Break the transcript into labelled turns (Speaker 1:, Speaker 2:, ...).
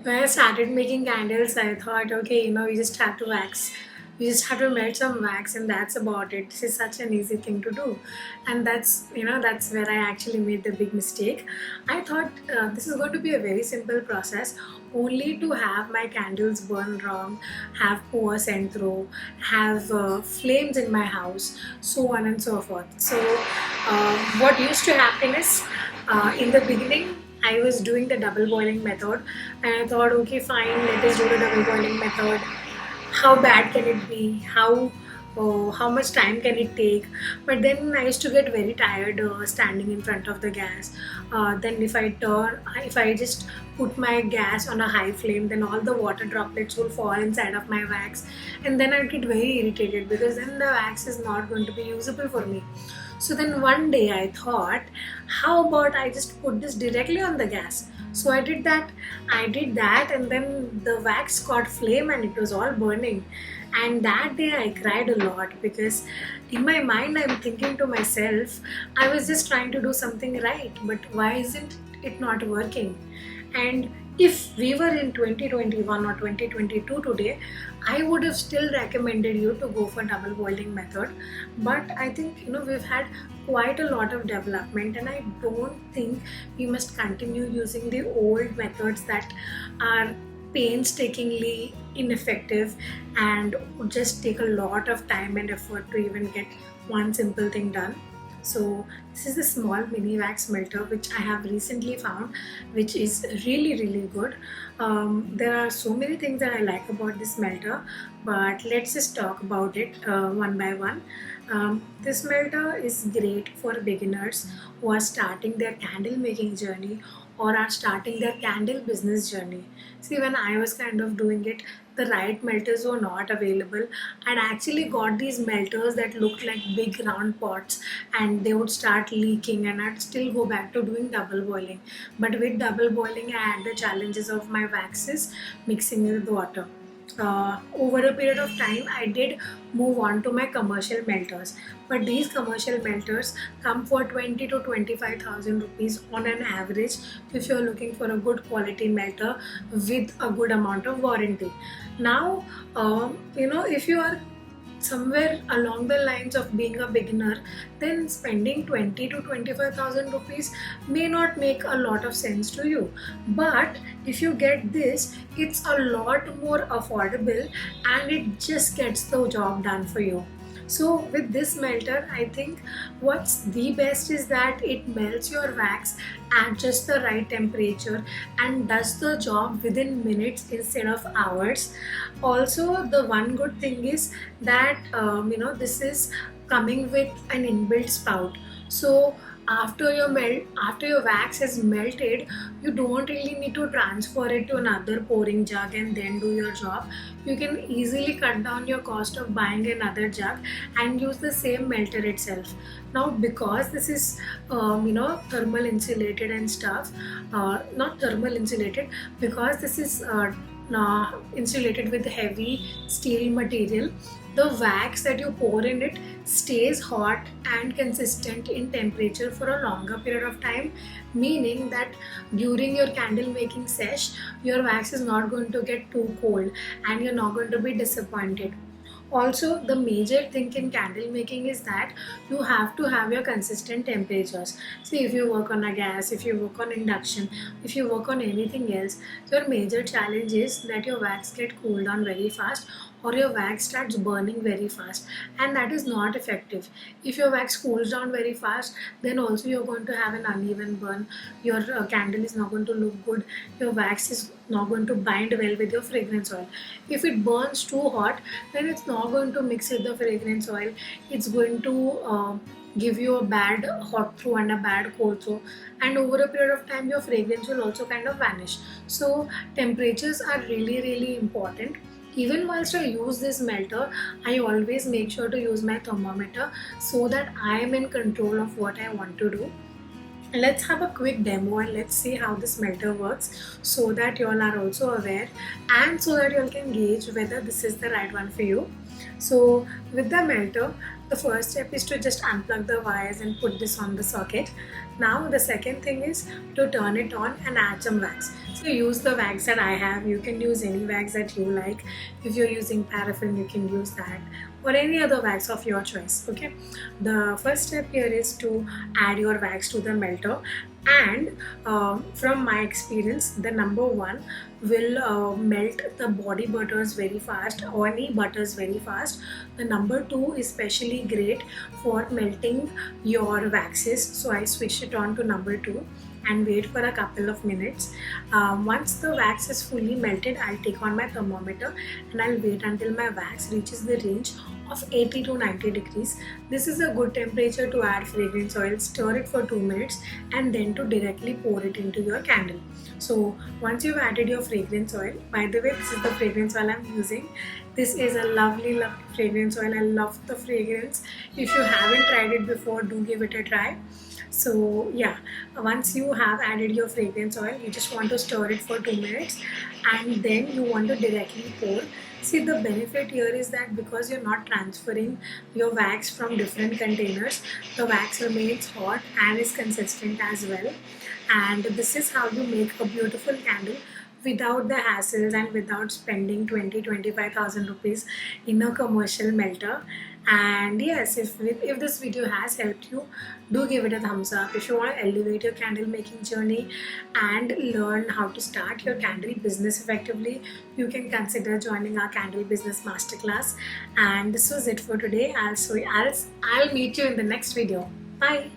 Speaker 1: When I started making candles, I thought, okay, you just have to wax. You just have to melt some wax, and that's about it. This is such an easy thing to do, and that's where I actually made the big mistake. I thought this is going to be a very simple process, only to have my candles burn wrong, have poor sent through, have flames in my house, so on and so forth. So, what used to happen is, in the beginning, I was doing the double boiling method, and I thought, okay, fine, let us do the double boiling method. How bad can it be? How much time can it take? But then I used to get very tired standing in front of the gas. Then if I just put my gas on a high flame, then all the water droplets will fall inside of my wax, and then I'd get very irritated because then the wax is not going to be usable for me. So then one day I thought, how about I just put this directly on the gas? So I did that. And then the wax caught flame and it was all burning. And that day I cried a lot because in my mind I'm thinking to myself, I was just trying to do something right, but why isn't it not working? And if we were in 2021 or 2022 today, I would have still recommended you to go for double boiling method. But I think we've had quite a lot of development, and I don't think we must continue using the old methods that are painstakingly ineffective and would just take a lot of time and effort to even get one simple thing done. So this is the small mini wax melter which I have recently found, which is really really good. There are so many things that I like about this melter, but let's just talk about it one by one. This melter is great for beginners who are starting their candle making journey or are starting their candle business journey. See, when I was kind of doing it, the right melters were not available. I'd actually got these melters that looked like big round pots, and they would start leaking, and I'd still go back to doing double boiling. But with double boiling, I had the challenges of my waxes mixing with water. Over a period of time, I did move on to my commercial melters, but these commercial melters come for 20 to 25,000 rupees on an average if you're looking for a good quality melter with a good amount of warranty. Now, if you are somewhere along the lines of being a beginner, then spending 20 to 25,000 rupees may not make a lot of sense to you. But if you get this, it's a lot more affordable and it just gets the job done for you. So with this melter, I think what's the best is that it melts your wax at just the right temperature and does the job within minutes instead of hours. Also, the one good thing is that this is coming with an inbuilt spout. So after your wax is melted, you don't really need to transfer it to another pouring jug and then do your job. You can easily cut down your cost of buying another jug and use the same melter itself. Now, because this is thermal insulated and stuff, not thermal insulated, because this is insulated with heavy steel material, the wax that you pour in it stays hot and consistent in temperature for a longer period of time, meaning that during your candle making sesh, your wax is not going to get too cold and you're not going to be disappointed. Also, the major thing in candle making is that you have to have your consistent temperatures. See, if you work on a gas, if you work on induction, if you work on anything else, your major challenge is that your wax get cooled down very fast or your wax starts burning very fast, and that is not effective. If your wax cools down very fast, then also you're going to have an uneven burn. Your candle is not going to look good. Your wax is not going to bind well with your fragrance oil. If it burns too hot, then it's not going to mix with the fragrance oil. It's going to give you a bad hot throw and a bad cold throw, and over a period of time your fragrance will also kind of vanish. So temperatures are really really important. Even whilst I use this melter, I always make sure to use my thermometer so that I am in control of what I want to do. Let's have a quick demo and let's see how this melter works so that you all are also aware and so that you all can gauge whether this is the right one for you. So with the melter, The first step is to just unplug the wires and put this on the socket. Now the second thing is to turn it on and add some wax. So use the wax that I have. You can use any wax that you like. If you're using paraffin, you can use that, or any other wax of your choice. Okay, the first step here is to add your wax to the melter, and from my experience, the number one will melt the body butters very fast, or any butters very fast. The number two is especially great for melting your waxes, so I switched it on to number two and wait for a couple of minutes. Once the wax is fully melted, I'll take on my thermometer and I'll wait until my wax reaches the range of 80 to 90 degrees. This is a good temperature to add fragrance oil. Stir it for 2 minutes and then to directly pour it into your candle. So once you've added your fragrance oil, by the way, this is the fragrance oil I'm using. This is a lovely, lovely fragrance oil. I love the fragrance. If you haven't tried it before, do give it a try. So yeah, once you have added your fragrance oil, you just want to stir it for 2 minutes and then you want to directly pour. See, the benefit here is that because you're not transferring your wax from different containers, the wax remains hot and is consistent as well. And this is how you make a beautiful candle without the hassles and without spending 25,000 rupees in a commercial melter. And yes, if this video has helped you, do give it a thumbs up. If you want to elevate your candle making journey and learn how to start your candle business effectively, you can consider joining our candle business masterclass. And this was it for today. I'll meet you in the next video. Bye.